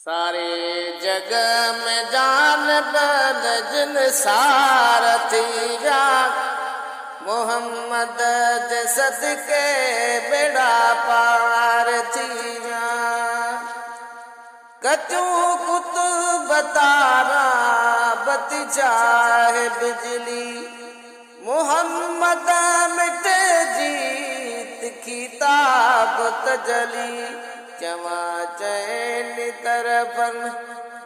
सारे जग में जान बदजन सारथी जा मोहम्मद जे सदके बेड़ा पार थी जा कचू कुतुब तारा बती चाहे बिजली मोहम्मद मिटे जीत खिताब तजली चवा चैन तरफन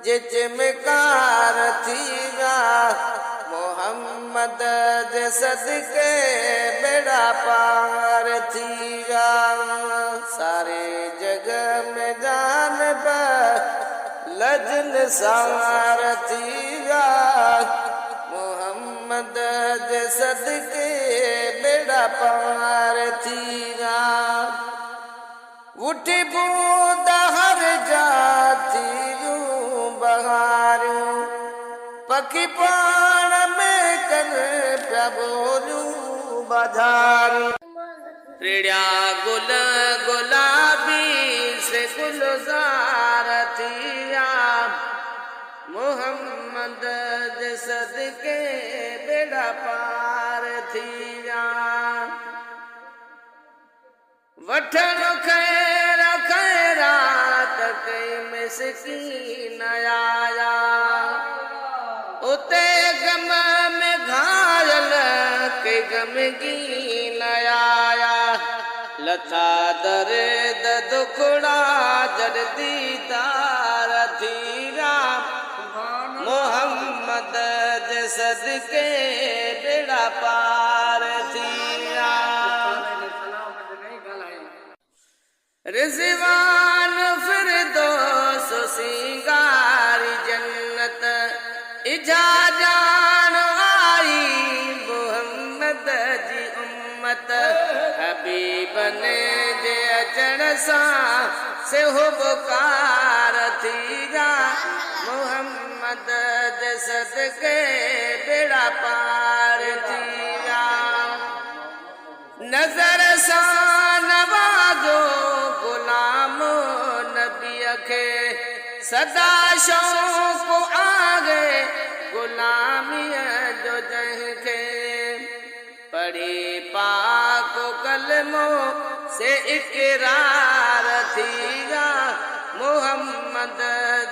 जे चमकार थीगा मोहम्मद जे सदके बेड़ा पार थीगा सारे जग में जान लजन सार थीगा मोहम्मद जे सदके बेड़ा पार थीगा उठी बूंद हर जाती बहारूं पखी पाण में कर पिया बोलूं बाजारूं टिड़िया गुल गुलाबी से गुलजार थिया मोहम्मद जे सदके बेड़ा पार थिया वठण खैर खैरात कई मिसकीन आया उते गम में घायल के गमगीन आया लथा दर्द दुखड़ा जड़ दीदार थीरा मोहम्मद जे सदके बेड़ा पार थीरा रिजवान फिरदौस सिंगारी जन्नत इजा जान आई मोहम्मद जी उम्मत हबीबन जे अचण सां से हो बुकार थीगा मोहम्मद जे सदके बेड़ा पार थीगा नजर सां नवाजो गुलाम नबी खे सदा शौक़ आगे गुलामीअ जो जंहिंखे पढ़ी पाक कलमो से इकरार थीगा मोहम्मद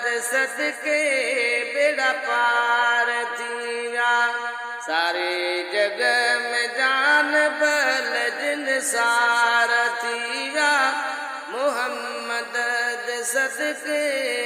जे सदके बेड़ा पार थीगा सारे जग में जान बलजन सार थीगा मोहम्मद जे सदके